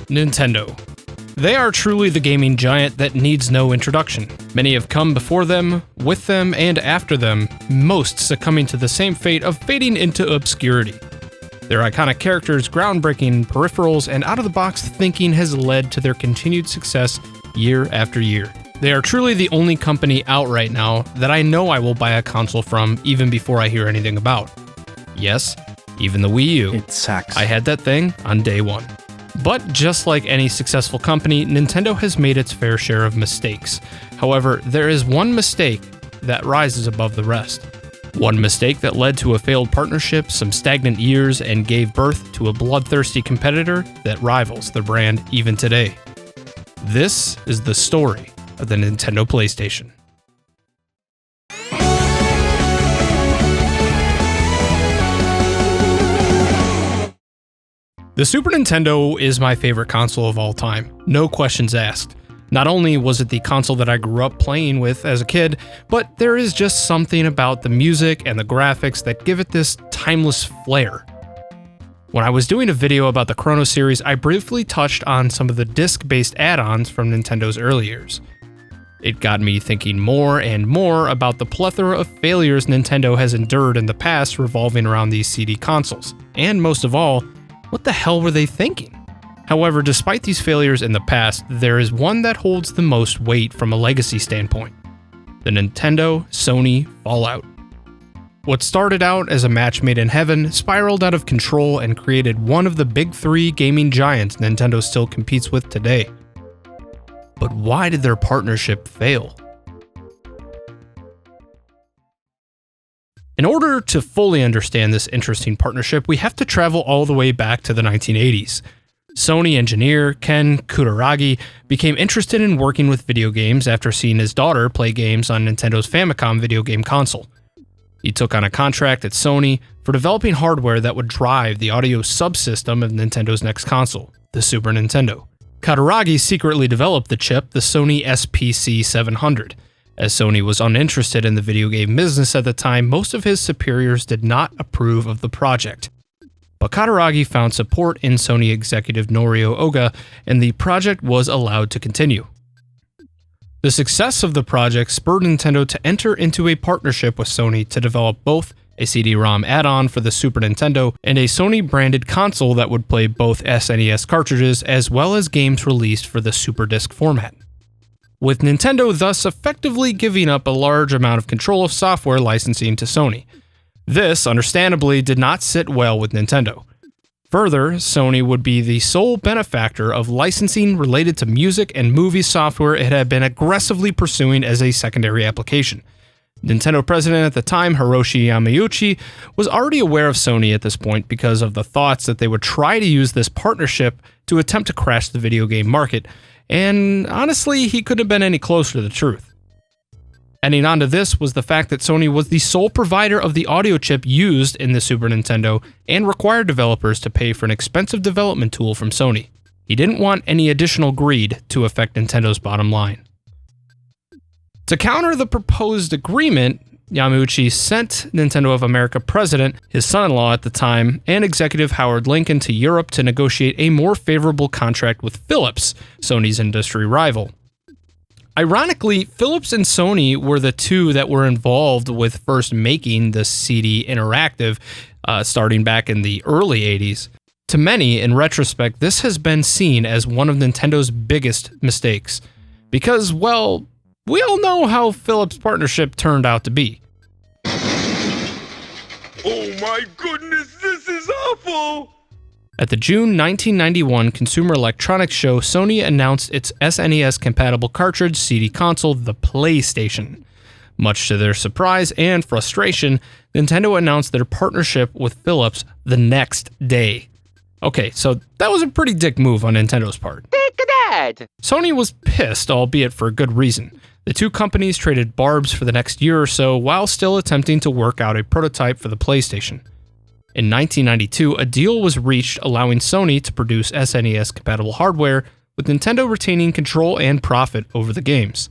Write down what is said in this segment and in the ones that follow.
Nintendo. They are truly the gaming giant that needs no introduction. Many have come before them, with them, and after them, most succumbing to the same fate of fading into obscurity. Their iconic characters, groundbreaking peripherals, and out-of-the-box thinking has led to their continued success year after year. They are truly the only company out right now that I know I will buy a console from even before I hear anything about. Yes, even the Wii U. It sucks. I had that thing on day one. But just like any successful company, Nintendo has made its fair share of mistakes. However, there is one mistake that rises above the rest. One mistake that led to a failed partnership, some stagnant years, and gave birth to a bloodthirsty competitor that rivals the brand even today. This is the story of the Nintendo PlayStation. The Super Nintendo is my favorite console of all time, no questions asked. Not only was it the console that I grew up playing with as a kid, but there is just something about the music and the graphics that give it this timeless flair. When I was doing a video about the Chrono series, I briefly touched on some of the disc-based add-ons from Nintendo's early years. It got me thinking more and more about the plethora of failures Nintendo has endured in the past revolving around these CD consoles, and most of all, what the hell were they thinking? However, despite these failures in the past, there is one that holds the most weight from a legacy standpoint: the Nintendo-Sony fallout. What started out as a match made in heaven spiraled out of control and created one of the big three gaming giants Nintendo still competes with today. But why did their partnership fail? In order to fully understand this interesting partnership, we have to travel all the way back to the 1980s. Sony engineer Ken Kutaragi became interested in working with video games after seeing his daughter play games on Nintendo's Famicom video game console. He took on a contract at Sony for developing hardware that would drive the audio subsystem of Nintendo's next console, the Super Nintendo. Kutaragi secretly developed the chip, the Sony SPC 700. As Sony was uninterested in the video game business at the time, most of his superiors did not approve of the project. But Kutaragi found support in Sony executive Norio Oga, and the project was allowed to continue. The success of the project spurred Nintendo to enter into a partnership with Sony to develop both a CD-ROM add-on for the Super Nintendo and a Sony-branded console that would play both SNES cartridges as well as games released for the Super Disc format, with Nintendo thus effectively giving up a large amount of control of software licensing to Sony. This, understandably, did not sit well with Nintendo. Further, Sony would be the sole benefactor of licensing related to music and movie software it had been aggressively pursuing as a secondary application. Nintendo president at the time, Hiroshi Yamauchi, was already aware of Sony at this point because of the thoughts that they would try to use this partnership to attempt to crash the video game market, and honestly, he couldn't have been any closer to the truth. Adding on to this was the fact that Sony was the sole provider of the audio chip used in the Super Nintendo and required developers to pay for an expensive development tool from Sony. He didn't want any additional greed to affect Nintendo's bottom line. To counter the proposed agreement, Yamauchi sent Nintendo of America president, his son-in-law at the time, and executive Howard Lincoln to Europe to negotiate a more favorable contract with Philips, Sony's industry rival. Ironically, Philips and Sony were the two that were involved with first making the CD Interactive, starting back in the early 80s. To many, in retrospect, this has been seen as one of Nintendo's biggest mistakes. Because, well, we all know how Philips' partnership turned out to be. Oh my goodness, this is awful! At the June 1991 Consumer Electronics Show, Sony announced its SNES-compatible cartridge CD console, the PlayStation. Much to their surprise and frustration, Nintendo announced their partnership with Philips the next day. Okay, so that was a pretty dick move on Nintendo's part. Dick that! Sony was pissed, albeit for a good reason. The two companies traded barbs for the next year or so while still attempting to work out a prototype for the PlayStation. In 1992, a deal was reached allowing Sony to produce SNES-compatible hardware, with Nintendo retaining control and profit over the games.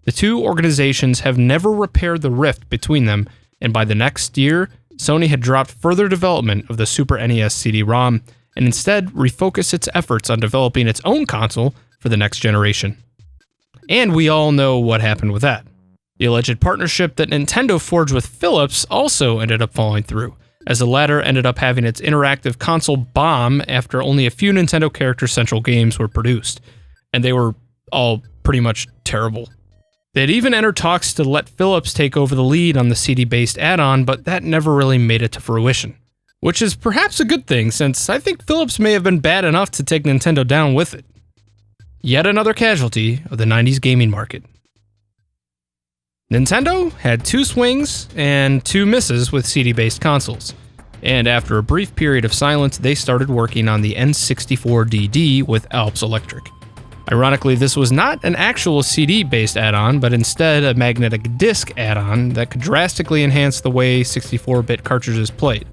The two organizations have never repaired the rift between them, and by the next year, Sony had dropped further development of the Super NES CD-ROM, and instead refocus its efforts on developing its own console for the next generation. And we all know what happened with that. The alleged partnership that Nintendo forged with Philips also ended up falling through, as the latter ended up having its interactive console bomb after only a few Nintendo Character Central games were produced, and they were all pretty much terrible. They had even entered talks to let Philips take over the lead on the CD-based add-on, but that never really made it to fruition. Which is perhaps a good thing, since I think Philips may have been bad enough to take Nintendo down with it. Yet another casualty of the 90s gaming market. Nintendo had 2 swings and 2 misses with CD-based consoles, and after a brief period of silence, they started working on the N64DD with Alps Electric. Ironically, this was not an actual CD-based add-on, but instead a magnetic disc add-on that could drastically enhance the way 64-bit cartridges played.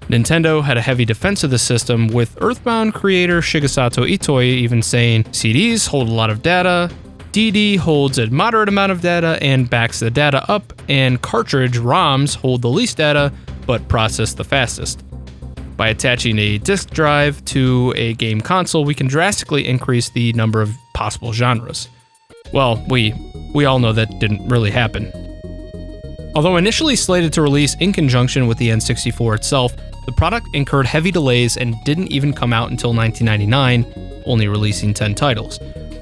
Nintendo had a heavy defense of the system, with Earthbound creator Shigesato Itoi even saying, "CDs hold a lot of data, DD holds a moderate amount of data and backs the data up, and cartridge ROMs hold the least data, but process the fastest. By attaching a disk drive to a game console, we can drastically increase the number of possible genres." Well, we all know that didn't really happen. Although initially slated to release in conjunction with the N64 itself, the product incurred heavy delays and didn't even come out until 1999, only releasing 10 titles.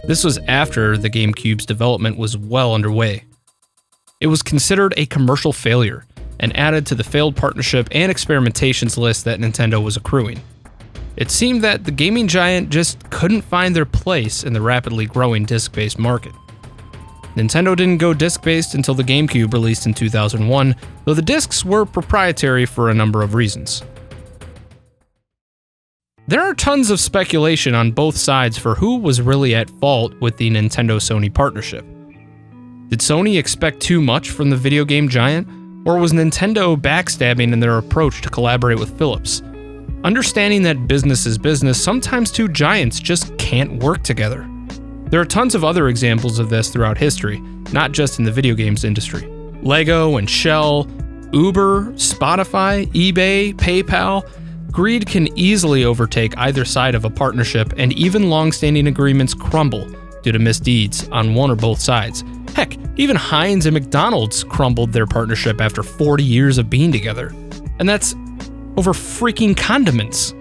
This was after the GameCube's development was well underway. It was considered a commercial failure, and added to the failed partnership and experimentations list that Nintendo was accruing. It seemed that the gaming giant just couldn't find their place in the rapidly growing disc-based market. Nintendo didn't go disc-based until the GameCube released in 2001, though the discs were proprietary for a number of reasons. There are tons of speculation on both sides for who was really at fault with the Nintendo-Sony partnership. Did Sony expect too much from the video game giant? Or was Nintendo backstabbing in their approach to collaborate with Philips? Understanding that business is business, sometimes two giants just can't work together. There are tons of other examples of this throughout history, not just in the video games industry. Lego and Shell, Uber, Spotify, eBay, PayPal. Greed can easily overtake either side of a partnership, and even long-standing agreements crumble due to misdeeds on one or both sides. Heck, even Heinz and McDonald's crumbled their partnership after 40 years of being together. And that's over freaking condiments.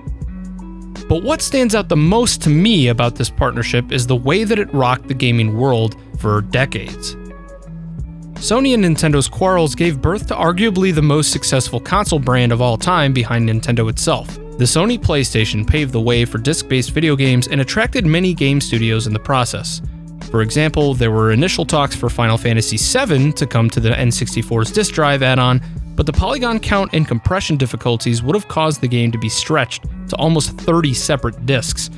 But what stands out the most to me about this partnership is the way that it rocked the gaming world for decades. Sony and Nintendo's quarrels gave birth to arguably the most successful console brand of all time behind Nintendo itself. The Sony PlayStation paved the way for disc-based video games and attracted many game studios in the process. For example, there were initial talks for Final Fantasy VII to come to the N64's disk drive add-on, but the polygon count and compression difficulties would have caused the game to be stretched to almost 30 separate discs.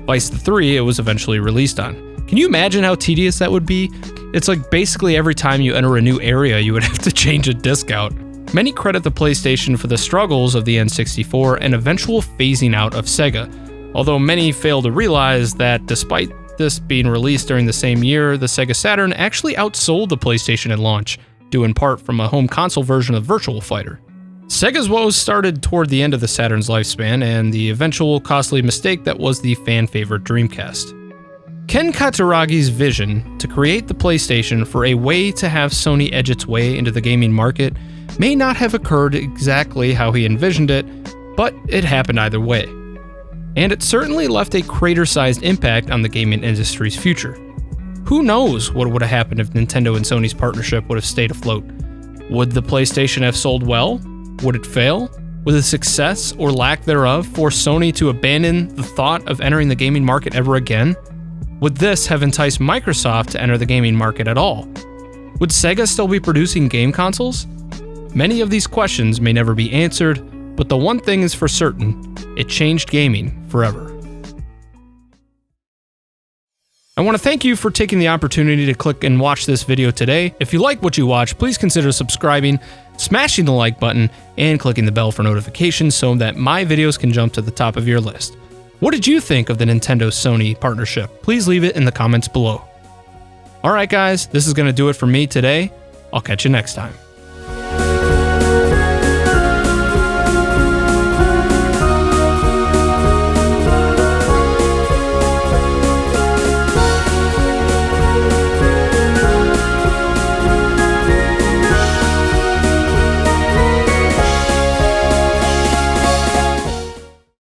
Vice 3 it was eventually released on. Can you imagine how tedious that would be? It's like basically every time you enter a new area, you would have to change a disc out. Many credit the PlayStation for the struggles of the N64 and eventual phasing out of Sega, although many fail to realize that despite this being released during the same year, the Sega Saturn actually outsold the PlayStation at launch, due in part from a home console version of Virtua Fighter. Sega's woes started toward the end of the Saturn's lifespan and the eventual costly mistake that was the fan-favorite Dreamcast. Ken Kataragi's vision to create the PlayStation for a way to have Sony edge its way into the gaming market may not have occurred exactly how he envisioned it, but it happened either way. And it certainly left a crater-sized impact on the gaming industry's future. Who knows what would have happened if Nintendo and Sony's partnership would have stayed afloat? Would the PlayStation have sold well? Would it fail? Would the success or lack thereof force Sony to abandon the thought of entering the gaming market ever again? Would this have enticed Microsoft to enter the gaming market at all? Would Sega still be producing game consoles? Many of these questions may never be answered, but the one thing is for certain, it changed gaming forever. I want to thank you for taking the opportunity to click and watch this video today. If you like what you watch, please consider subscribing, smashing the like button, and clicking the bell for notifications so that my videos can jump to the top of your list. What did you think of the Nintendo-Sony partnership? Please leave it in the comments below. Alright guys, this is going to do it for me today. I'll catch you next time.